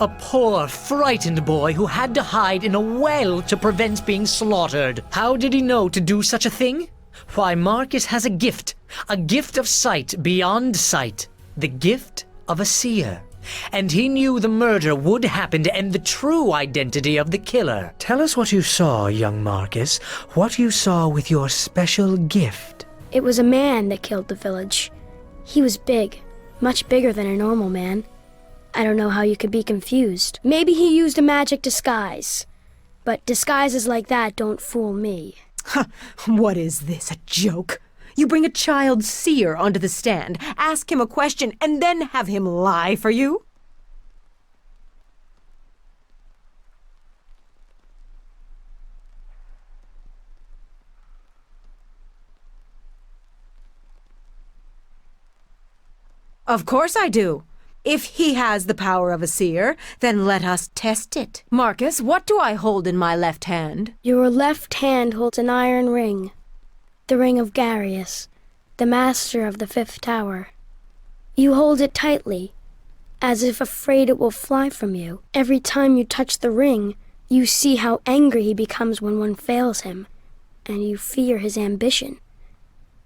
A poor, frightened boy who had to hide in a well to prevent being slaughtered. How did he know to do such a thing? Why, Marcus has a gift of sight beyond sight, the gift of a seer. And he knew the murder would happen to end the true identity of the killer. Tell us what you saw, young Marcus, what you saw with your special gift. It was a man that killed the village. He was big, much bigger than a normal man. I don't know how you could be confused. Maybe he used a magic disguise. But disguises like that don't fool me. What is this, a joke? You bring a child seer onto the stand, ask him a question, and then have him lie for you? Of course I do. If he has the power of a seer, then let us test it. Marcus, what do I hold in my left hand? Your left hand holds an iron ring. The ring of Garius, the master of the fifth tower. You hold it tightly, as if afraid it will fly from you. Every time you touch the ring, you see how angry he becomes when one fails him, and you fear his ambition.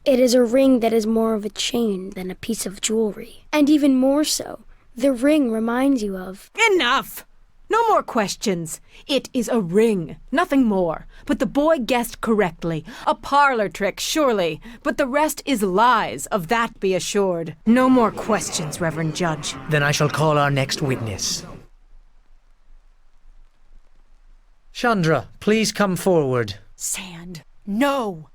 It is a ring that is more of a chain than a piece of jewelry. And even more so, the ring reminds you of... Enough! No more questions. It is a ring, nothing more. But the boy guessed correctly. A parlor trick, surely. But the rest is lies, of that be assured. No more questions, Reverend Judge. Then I shall call our next witness. Chandra, please come forward. Sand, no!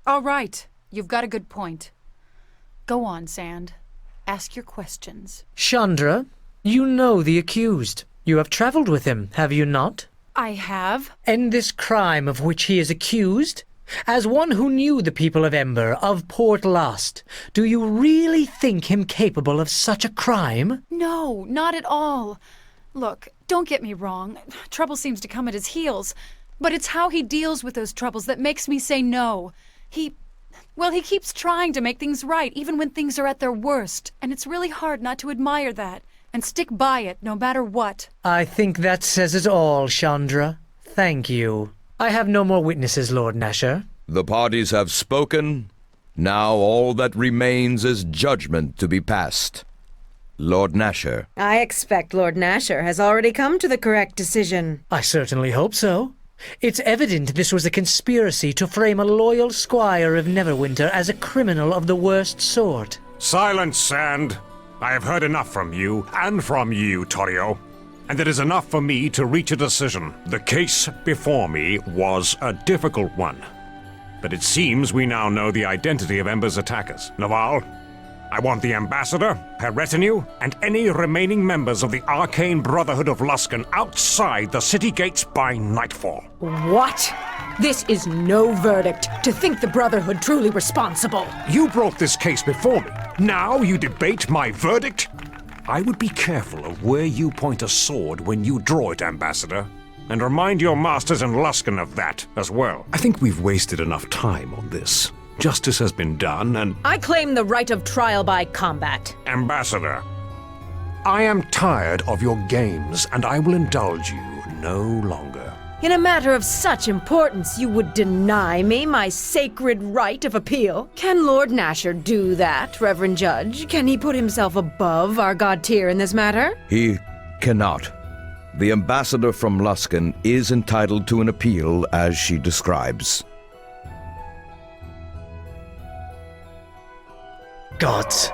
All right, you've got a good point. Go on, Sand. Ask your questions. Chandra, you know the accused. You have traveled with him, have you not? I have. And this crime of which he is accused? As one who knew the people of Ember, of Port Lost, do you really think him capable of such a crime? No, not at all. Look, don't get me wrong. Trouble seems to come at his heels. But it's how he deals with those troubles that makes me say no. He keeps trying to make things right, even when things are at their worst. And it's really hard not to admire that, and stick by it, no matter what. I think that says it all, Chandra. Thank you. I have no more witnesses, Lord Nasher. The parties have spoken. Now all that remains is judgment to be passed. Lord Nasher. I expect Lord Nasher has already come to the correct decision. I certainly hope so. It's evident this was a conspiracy to frame a loyal squire of Neverwinter as a criminal of the worst sort. Silence, Sand. I have heard enough from you, and from you, Torio. And it is enough for me to reach a decision. The case before me was a difficult one. But it seems we now know the identity of Ember's attackers. Naval, I want the Ambassador, her retinue, and any remaining members of the Arcane Brotherhood of Luskan outside the city gates by nightfall. What? This is no verdict. To think the Brotherhood truly responsible. You brought this case before me. Now you debate my verdict? I would be careful of where you point a sword when you draw it, Ambassador. And remind your masters in Luskan of that as well. I think we've wasted enough time on this. Justice has been done, and... I claim the right of trial by combat. Ambassador, I am tired of your games, and I will indulge you no longer. In a matter of such importance, you would deny me my sacred right of appeal? Can Lord Nasher do that, Reverend Judge? Can he put himself above our god tier in this matter? He cannot. The ambassador from Luskan is entitled to an appeal as she describes. Gods,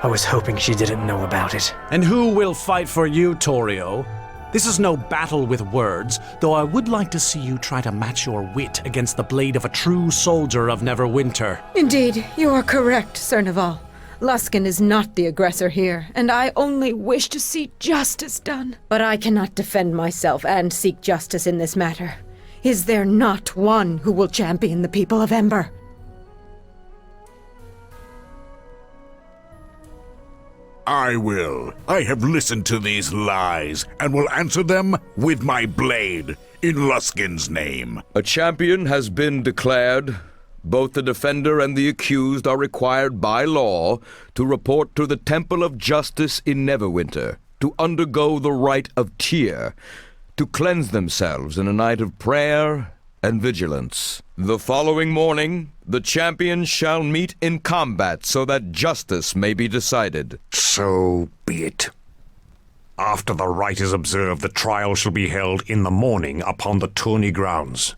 I was hoping she didn't know about it. And who will fight for you, Torio? This is no battle with words, though I would like to see you try to match your wit against the blade of a true soldier of Neverwinter. Indeed, you are correct, Sir Naval. Luskan is not the aggressor here, and I only wish to see justice done. But I cannot defend myself and seek justice in this matter. Is there not one who will champion the people of Ember? I will. I have listened to these lies and will answer them with my blade in Luskin's name. A champion has been declared. Both the defender and the accused are required by law to report to the Temple of Justice in Neverwinter, to undergo the rite of tear, to cleanse themselves in a night of prayer and vigilance. The following morning, the champions shall meet in combat so that justice may be decided. So be it. After the rite is observed, the trial shall be held in the morning upon the tourney grounds.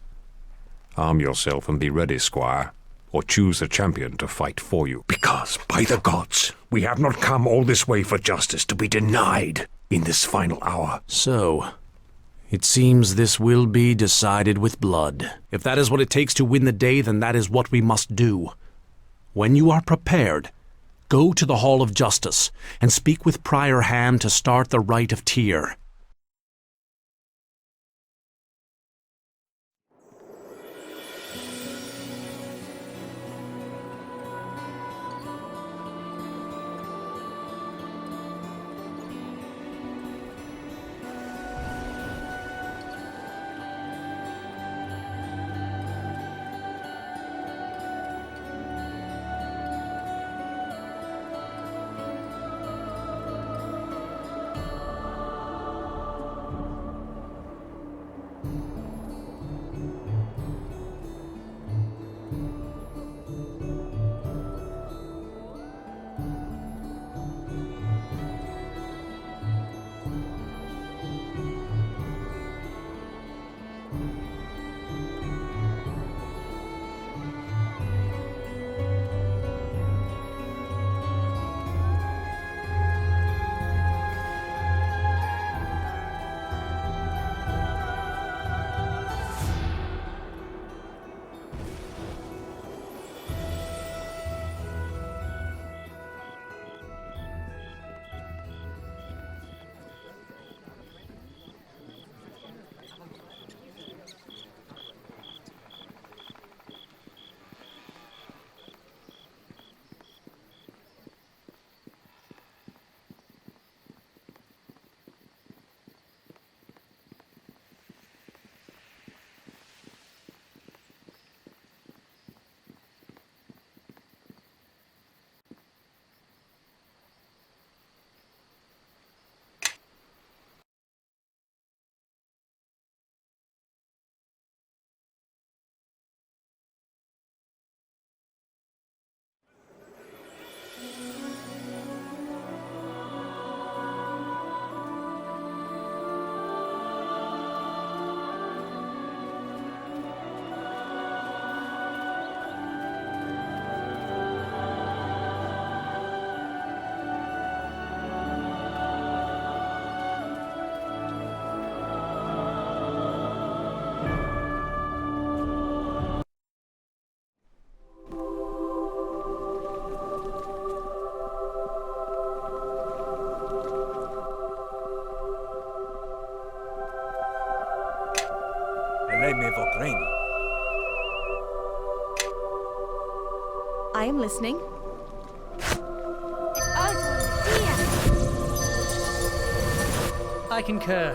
Arm yourself and be ready, squire, or choose a champion to fight for you. Because, by the gods, we have not come all this way for justice to be denied in this final hour. So, it seems this will be decided with blood. If that is what it takes to win the day, then that is what we must do. When you are prepared, go to the Hall of Justice and speak with Prior Ham to start the rite of tear. I am listening. I concur.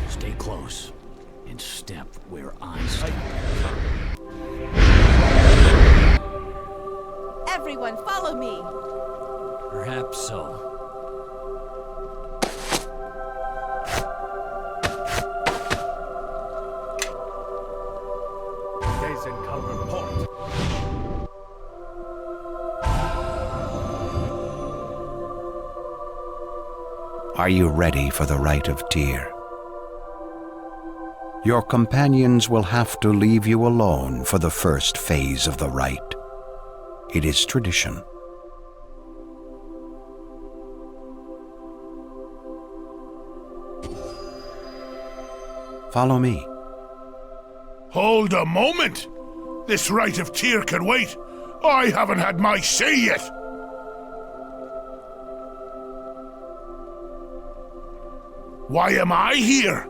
Stay close and step where I step. Everyone, follow me. Perhaps so. Are you ready for the rite of tear? Your companions will have to leave you alone for the first phase of the rite. It is tradition. Follow me. Hold a moment! This rite of Tyr can wait. I haven't had my say yet. Why am I here?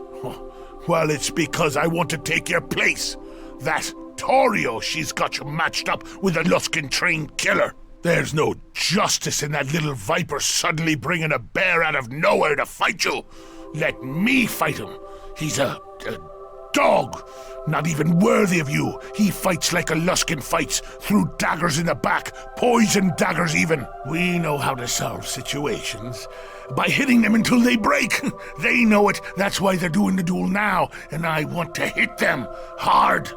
Well, it's because I want to take your place. That Torio, she's got you matched up with a Luskan-trained killer. There's no justice in that little viper suddenly bringing a bear out of nowhere to fight you. Let me fight him. He's a dog. Not even worthy of you. He fights like a Luskan fights, through daggers in the back, poison daggers even. We know how to solve situations. By hitting them until they break. They know it, that's why they're doing the duel now, and I want to hit them hard.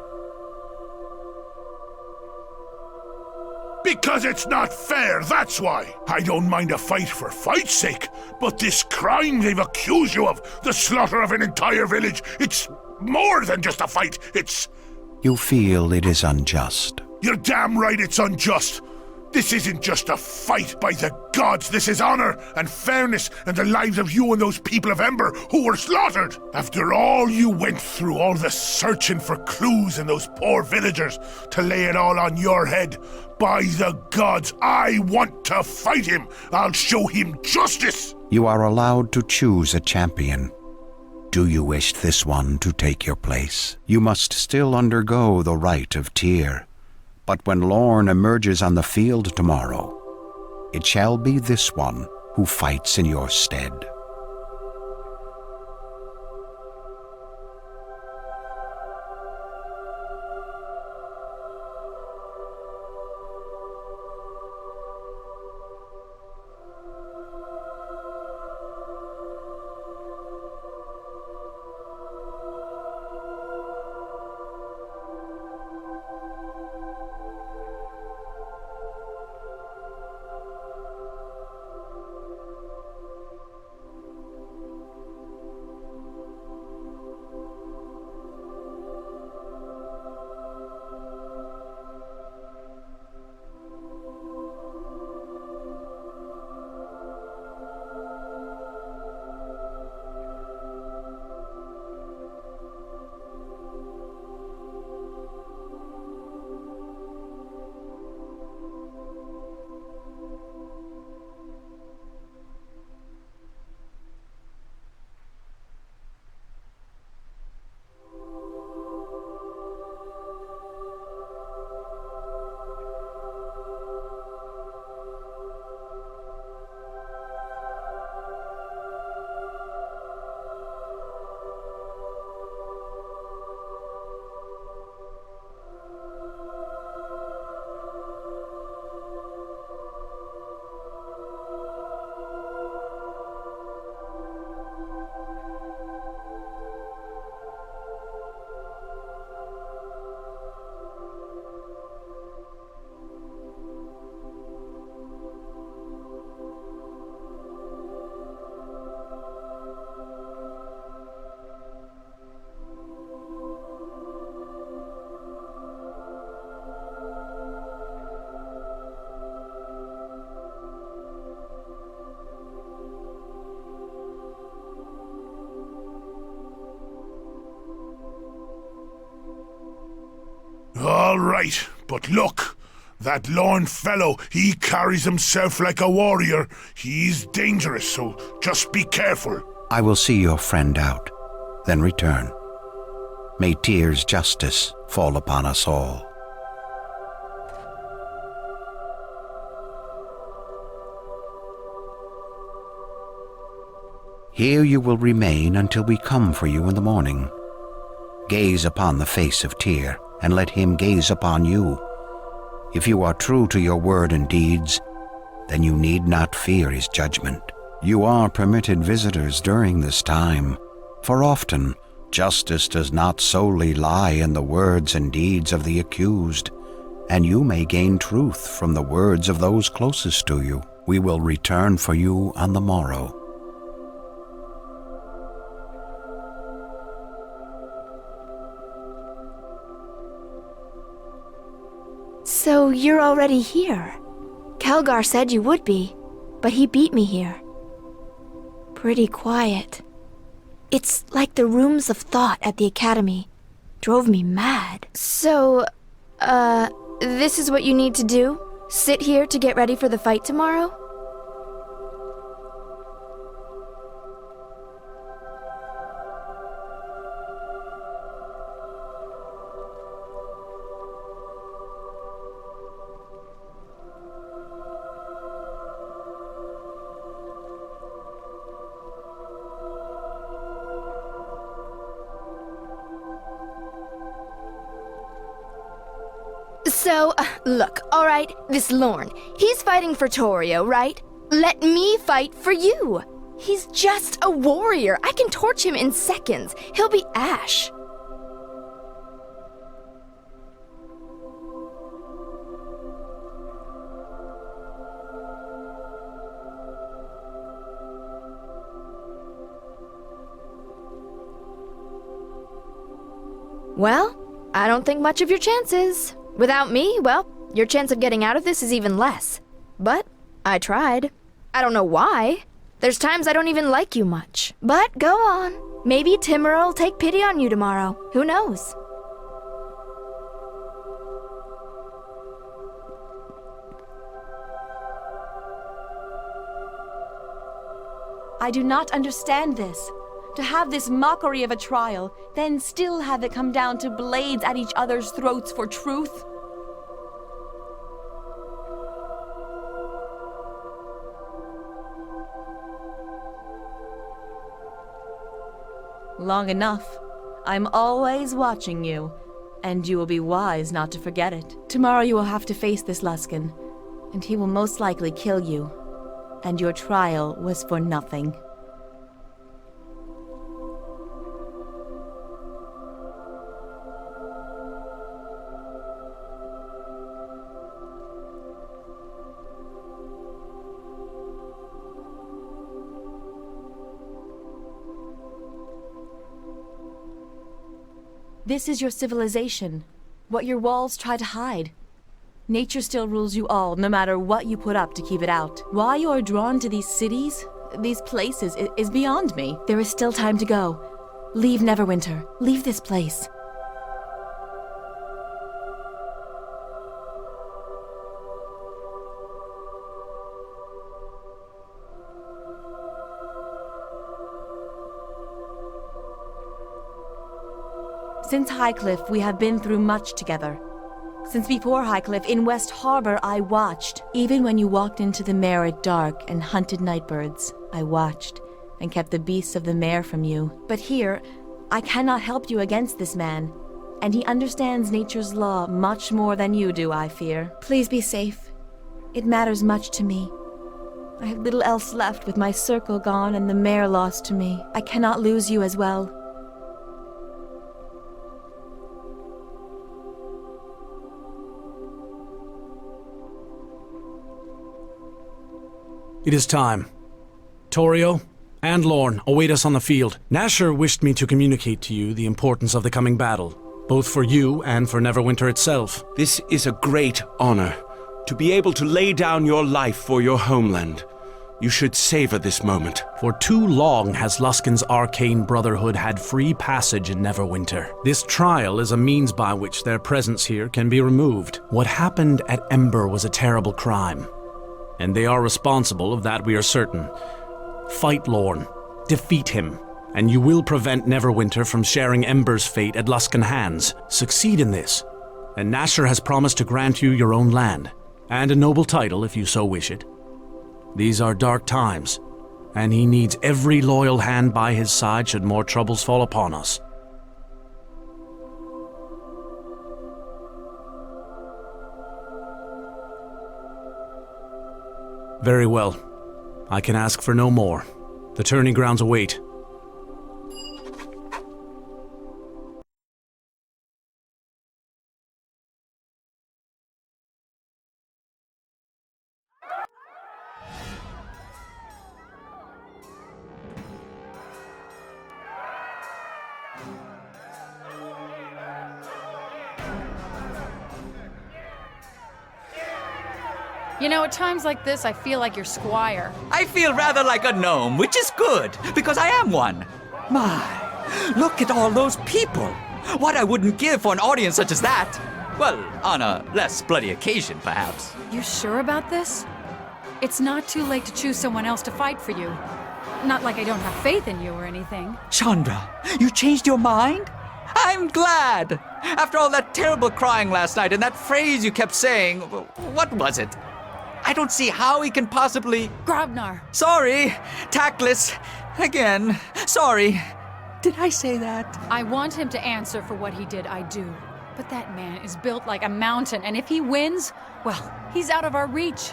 Because it's not fair, that's why. I don't mind a fight for fight's sake, but this crime they've accused you of, the slaughter of an entire village, it's more than just a fight, it's... You feel it is unjust. You're damn right it's unjust. This isn't just a fight, by the gods. This is honor and fairness and the lives of you and those people of Ember who were slaughtered. After all you went through, all the searching for clues and those poor villagers, to lay it all on your head. By the gods, I want to fight him. I'll show him justice. You are allowed to choose a champion. Do you wish this one to take your place? You must still undergo the rite of Tyr. But when Lorn emerges on the field tomorrow, it shall be this one who fights in your stead. All right, but look, that Lorn fellow, he carries himself like a warrior. He's dangerous, so just be careful. I will see your friend out, then return. May Tyr's justice fall upon us all. Here you will remain until we come for you in the morning. Gaze upon the face of Tyr, and let him gaze upon you. If you are true to your word and deeds, then you need not fear his judgment. You are permitted visitors during this time, for often justice does not solely lie in the words and deeds of the accused, and you may gain truth from the words of those closest to you. We will return for you on the morrow. So you're already here. Kelgar said you would be, but he beat me here. Pretty quiet. It's like the rooms of thought at the academy drove me mad. So, this is what you need to do? Sit here to get ready for the fight tomorrow? So, look, alright, this Lorne, he's fighting for Torio, right? Let me fight for you! He's just a warrior. I can torch him in seconds. He'll be ash. Well, I don't think much of your chances. Without me, well, your chance of getting out of this is even less. But I tried. I don't know why. There's times I don't even like you much. But go on. Maybe Timur will take pity on you tomorrow. Who knows? I do not understand this. To have this mockery of a trial, then still have it come down to blades at each other's throats for truth. Long enough. I'm always watching you, and you will be wise not to forget it. Tomorrow you will have to face this Luskan, and he will most likely kill you. And your trial was for nothing. This is your civilization, what your walls try to hide. Nature still rules you all, no matter what you put up to keep it out. Why you are drawn to these cities, these places, is beyond me. There is still time to go. Leave Neverwinter. Leave this place. Since Highcliffe, we have been through much together. Since before Highcliffe, in West Harbor, I watched. Even when you walked into the mare at dark and hunted nightbirds, I watched and kept the beasts of the mare from you. But here, I cannot help you against this man, and he understands nature's law much more than you do, I fear. Please be safe. It matters much to me. I have little else left with my circle gone and the mare lost to me. I cannot lose you as well. It is time. Torio and Lorne await us on the field. Nasher wished me to communicate to you the importance of the coming battle, both for you and for Neverwinter itself. This is a great honor, to be able to lay down your life for your homeland. You should savor this moment. For too long has Luskan's arcane brotherhood had free passage in Neverwinter. This trial is a means by which their presence here can be removed. What happened at Ember was a terrible crime, and they are responsible of that, we are certain. Fight Lorne, defeat him, and you will prevent Neverwinter from sharing Ember's fate at Luskan hands. Succeed in this, and Nasher has promised to grant you your own land, and a noble title if you so wish it. These are dark times, and he needs every loyal hand by his side should more troubles fall upon us. Very well. I can ask for no more. The tourney grounds await. You know, at times like this, I feel like your squire. I feel rather like a gnome, which is good, because I am one. My, look at all those people. What I wouldn't give for an audience such as that. Well, on a less bloody occasion, perhaps. You sure about this? It's not too late to choose someone else to fight for you. Not like I don't have faith in you or anything. Chandra, you changed your mind? I'm glad. After all that terrible crying last night and that phrase you kept saying, what was it? I don't see how he can possibly... Grabnar. Sorry, tactless. Again, sorry. Did I say that? I want him to answer for what he did, I do. But that man is built like a mountain, and if he wins, well, he's out of our reach.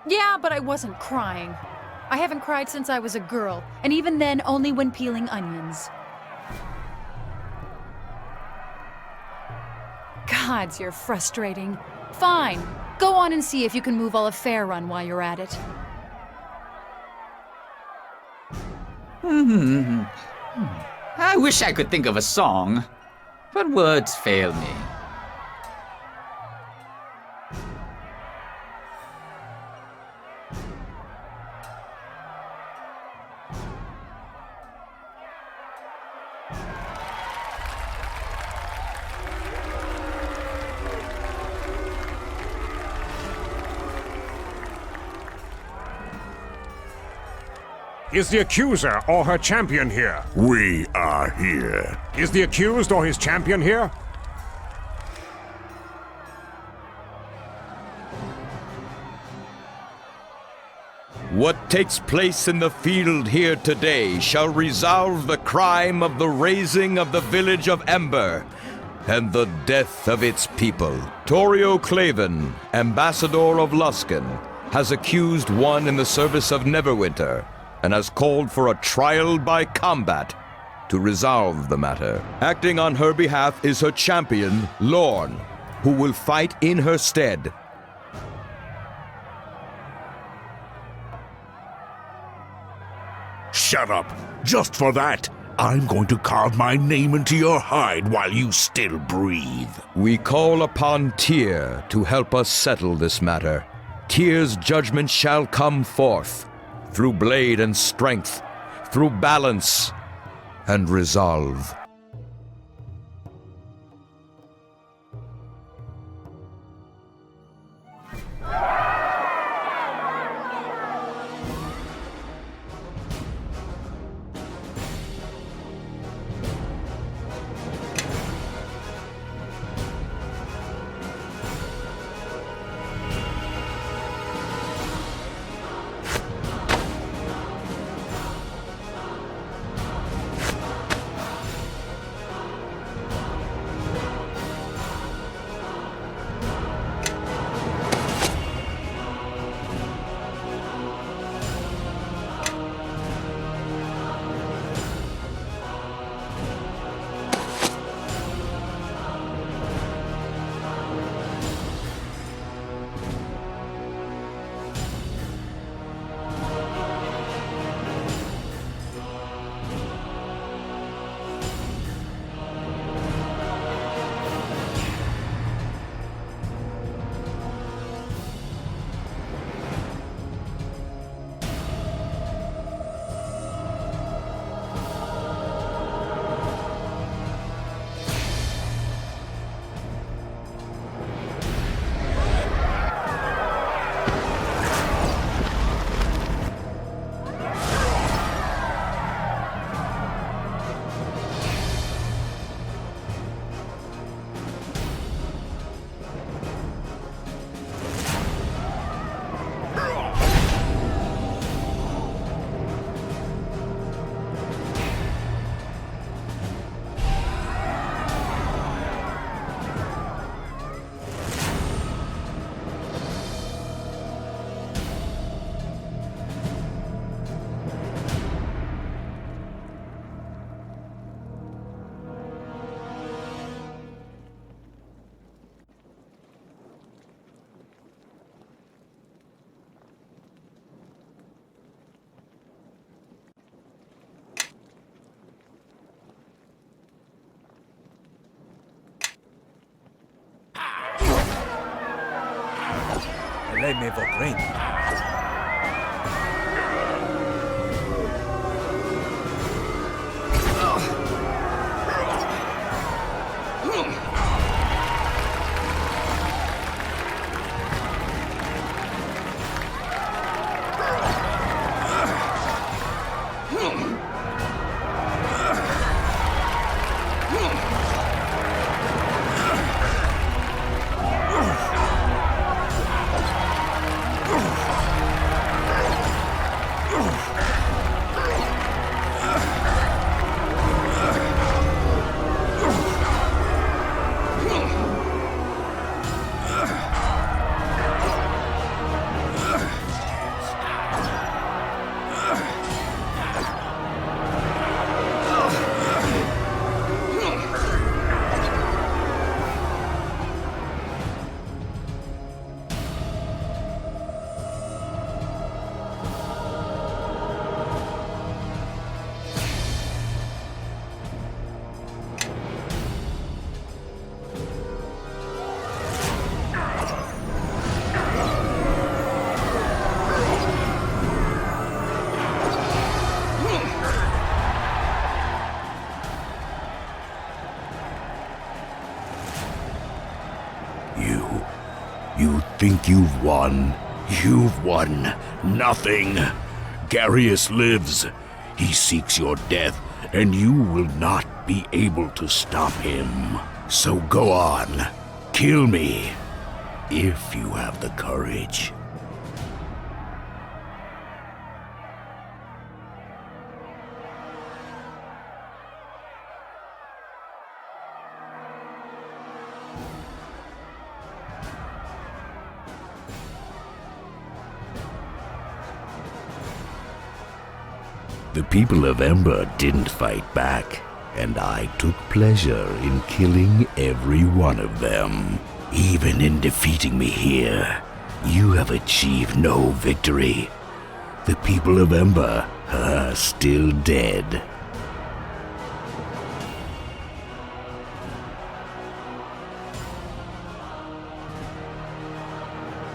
Yeah, but I wasn't crying. I haven't cried since I was a girl, and even then only when peeling onions. Gods, you're frustrating. Fine, go on and see if you can move all of Fairrun while you're at it. I wish I could think of a song, but words fail me. Is the accuser or her champion here? We are here. Is the accused or his champion here? What takes place in the field here today shall resolve the crime of the razing of the village of Ember and the death of its people. Torio Claven, ambassador of Luskan, has accused one in the service of Neverwinter and has called for a trial by combat to resolve the matter. Acting on her behalf is her champion, Lorne, who will fight in her stead. Shut up. Just for that, I'm going to carve my name into your hide while you still breathe. We call upon Tyr to help us settle this matter. Tyr's judgment shall come forth through blade and strength, through balance and resolve. me will bring. You think you've won? You've won nothing. Garius lives. He seeks your death, and you will not be able to stop him. So go on. Kill me. If you have the courage. The people of Ember didn't fight back, and I took pleasure in killing every one of them. Even in defeating me here, you have achieved no victory. The people of Ember are still dead.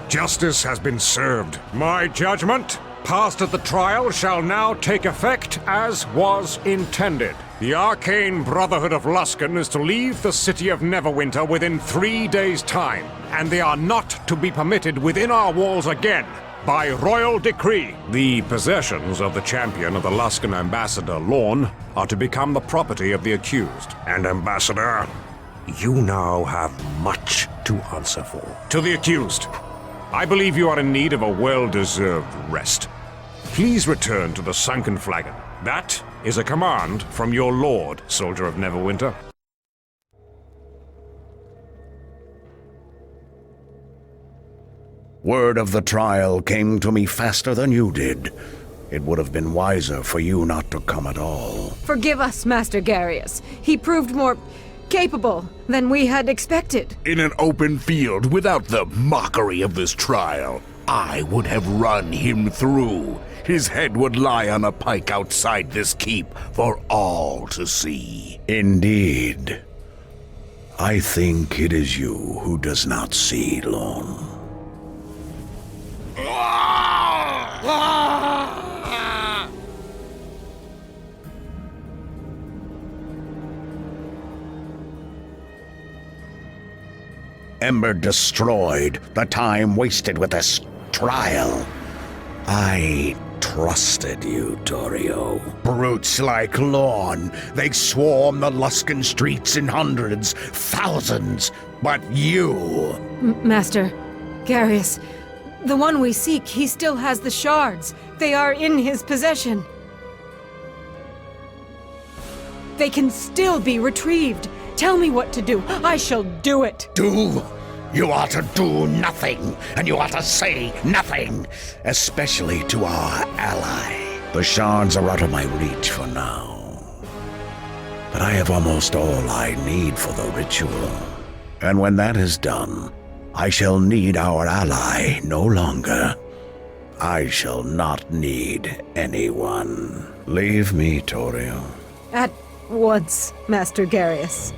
Justice has been served. My judgment, passed at the trial, shall now take effect as was intended. The Arcane Brotherhood of Luskan is to leave the city of Neverwinter within 3 days' time, and they are not to be permitted within our walls again. By royal decree, the possessions of the champion of the Luskan ambassador, Lorne, are to become the property of the accused. And Ambassador, you now have much to answer for. To the accused, I believe you are in need of a well-deserved rest. Please return to the Sunken Flagon. That is a command from your lord, soldier of Neverwinter. Word of the trial came to me faster than you did. It would have been wiser for you not to come at all. Forgive us, Master Garius. He proved more capable than we had expected. In an open field, without the mockery of this trial, I would have run him through. His head would lie on a pike outside this keep for all to see. Indeed. I think it is you who does not see, Lorne. Ember destroyed, the time wasted with this trial. I trusted you, Torio. Brutes like Lorne, they swarm the Luskan streets in hundreds, thousands, but you... Master Garius, the one we seek, he still has the shards. They are in his possession. They can still be retrieved. Tell me what to do. I shall do it. Do? You ought to do nothing, and you ought to say nothing, especially to our ally. The shards are out of my reach for now, but I have almost all I need for the ritual. And when that is done, I shall need our ally no longer. I shall not need anyone. Leave me, Torio. At once, Master Garius.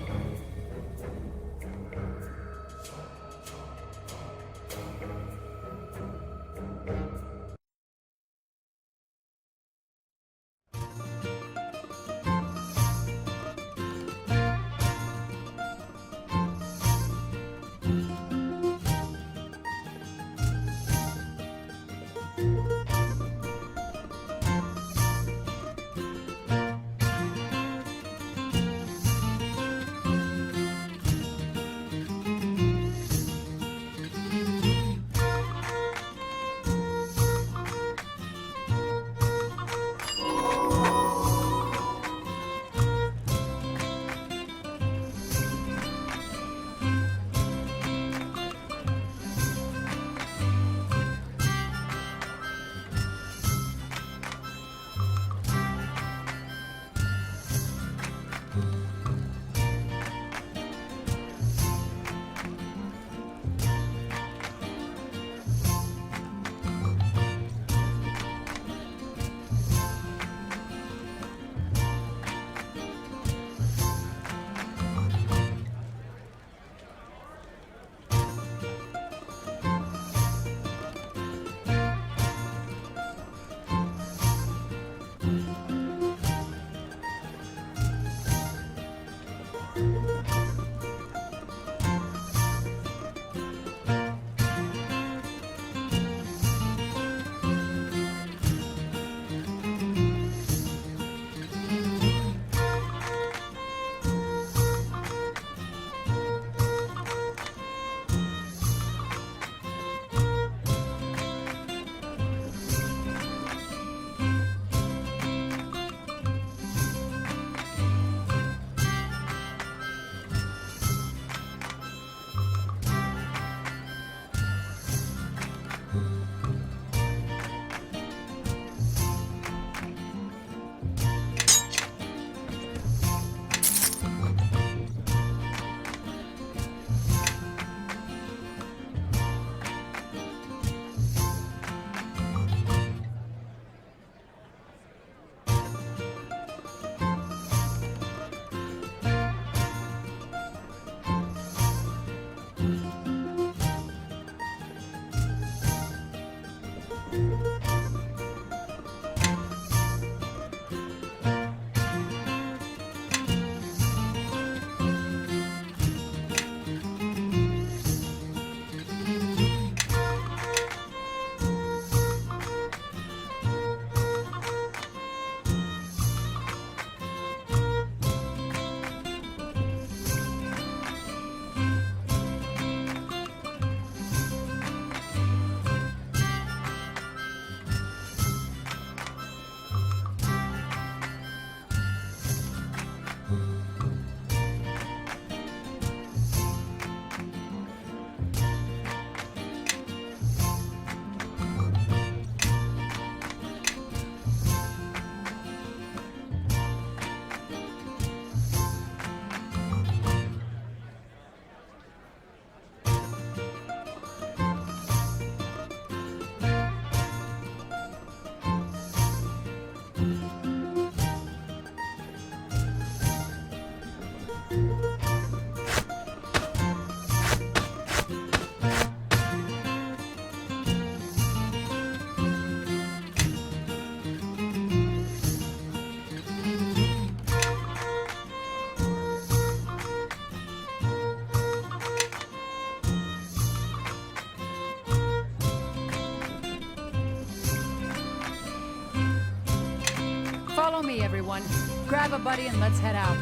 Follow me, everyone. Grab a buddy and let's head out.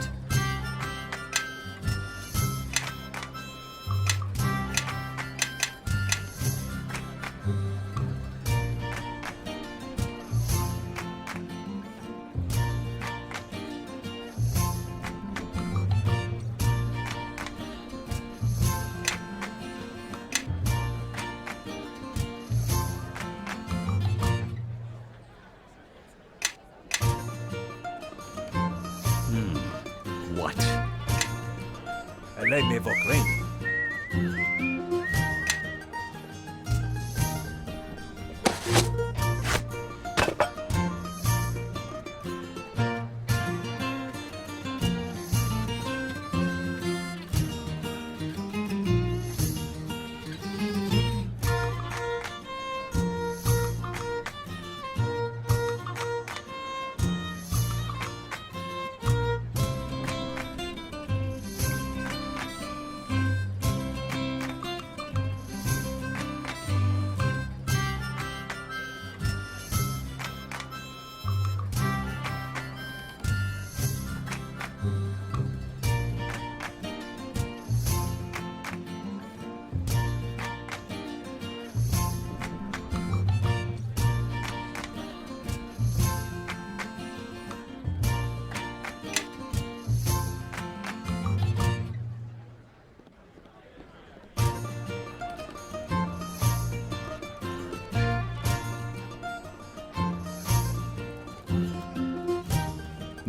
What? Elle m'évoquerait.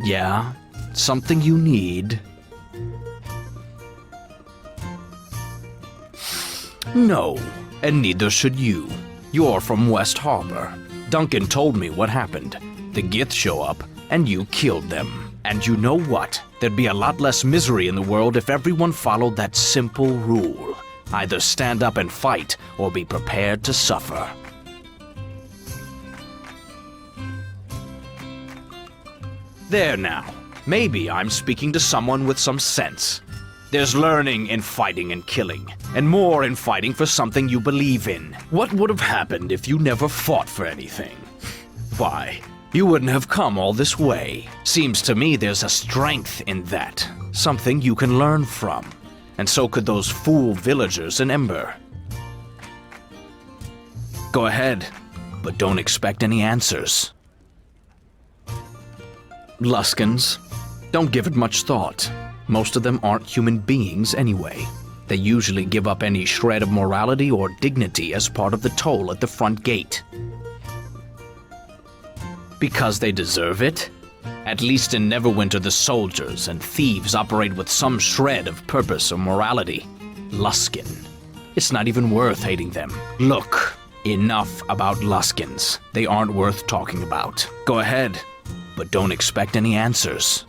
Yeah? Something you need? No, and neither should you. You're from West Harbor. Duncan told me what happened. The Gith show up, and you killed them. And you know what? There'd be a lot less misery in the world if everyone followed that simple rule. Either stand up and fight, or be prepared to suffer. There now. Maybe I'm speaking to someone with some sense. There's learning in fighting and killing, and more in fighting for something you believe in. What would have happened if you never fought for anything? Why, you wouldn't have come all this way. Seems to me there's a strength in that, something you can learn from. And so could those fool villagers in Ember. Go ahead, but don't expect any answers. Luskins, don't give it much thought. Most of them aren't human beings anyway. They usually give up any shred of morality or dignity as part of the toll at the front gate. Because they deserve it? At least in Neverwinter, the soldiers and thieves operate with some shred of purpose or morality. Luskin. It's not even worth hating them. Look, enough about Luskins. They aren't worth talking about. Go ahead, but don't expect any answers.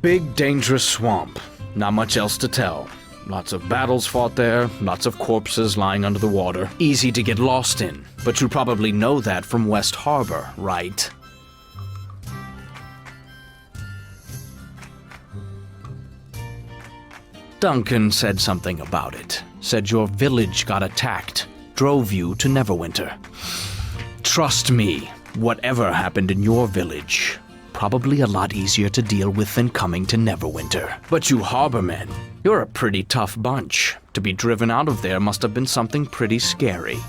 Big, dangerous swamp. Not much else to tell. Lots of battles fought there, lots of corpses lying under the water. Easy to get lost in, but you probably know that from West Harbor, right? Duncan said something about it. Said your village got attacked. Drove you to Neverwinter. Trust me, whatever happened in your village, probably a lot easier to deal with than coming to Neverwinter. But you harbormen, you're a pretty tough bunch. To be driven out of there must have been something pretty scary.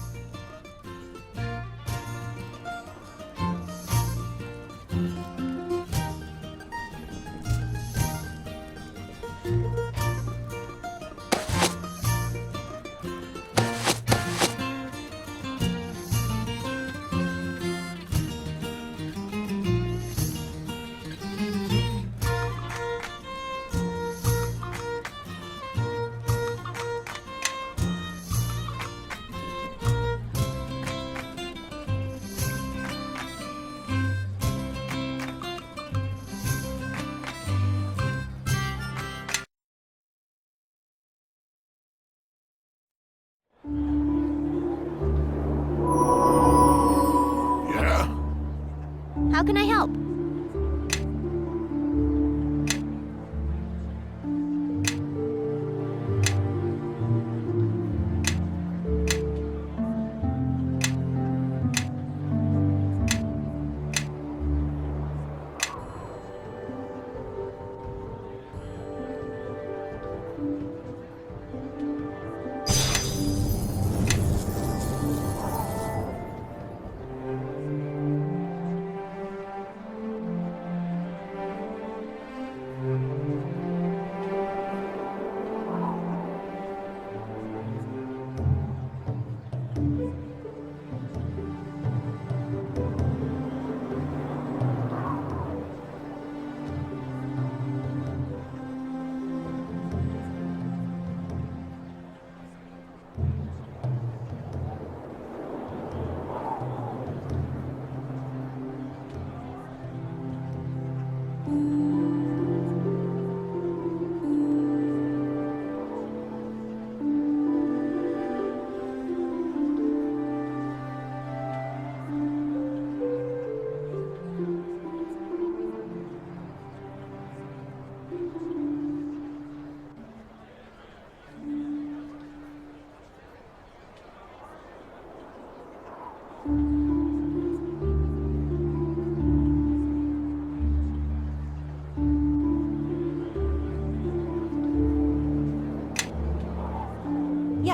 How can I help?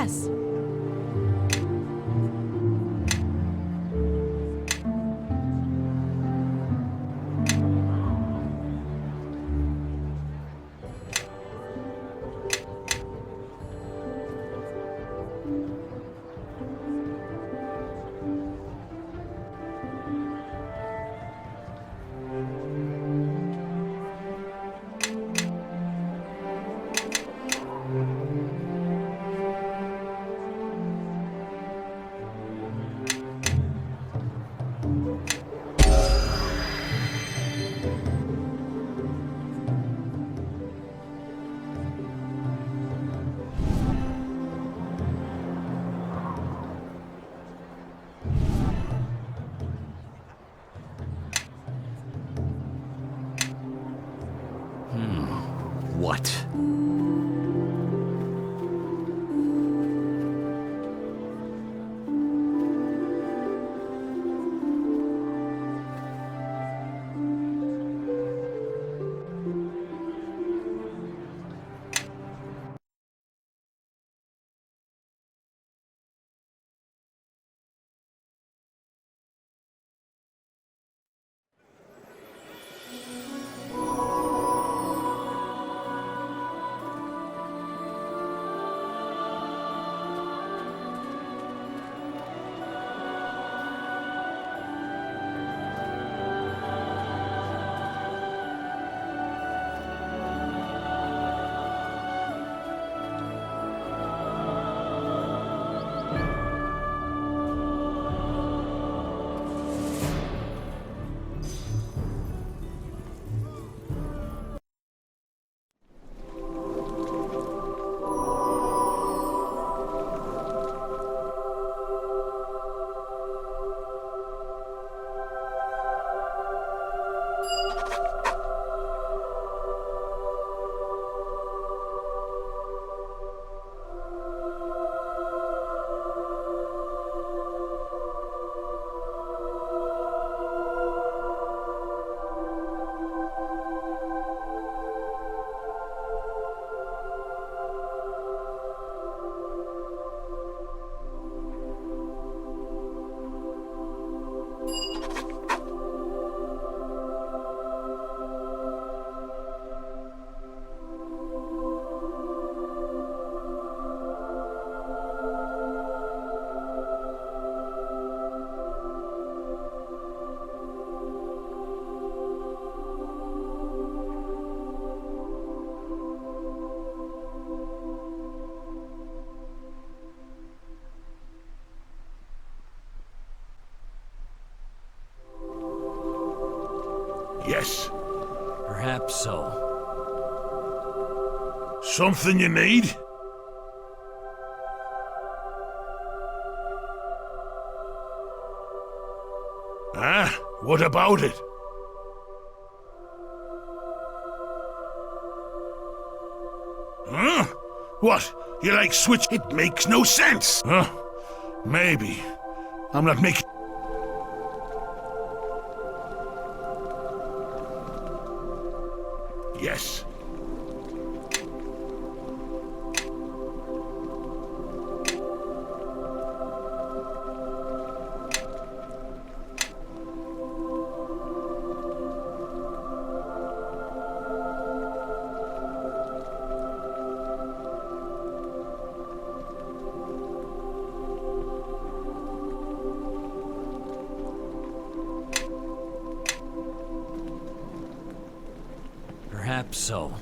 Yes. What? Yes. Perhaps so. Something you need? Ah, what about it? Huh? What? You like switch? It makes no sense. Huh? Maybe. I'm not making... Yes. Perhaps so.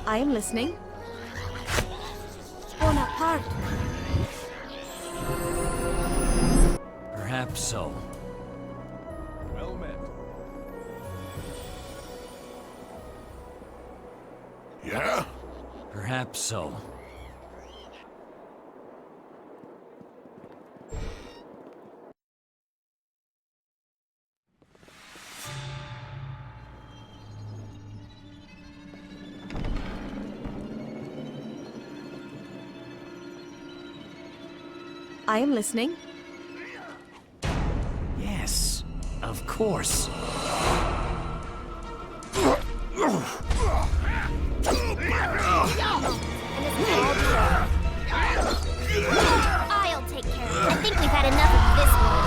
I am listening. Bonaparte. Perhaps so. Well met. Yeah? Perhaps so. I am listening. Yes, of course. I'll take care of it. I think we've had enough of this one.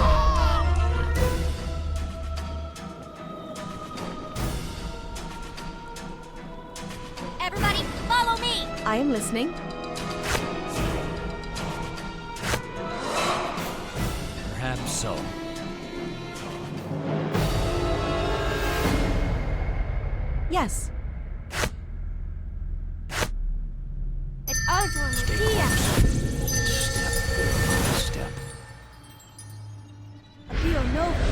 Everybody, follow me! I am listening. Perhaps so. Yes. It's our turn, Lucia. Step. Pio Nova.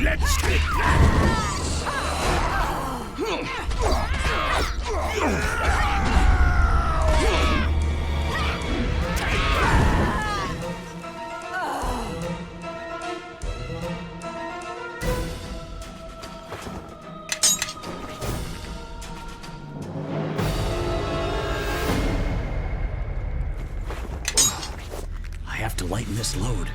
Let's take that! I have to lighten this load.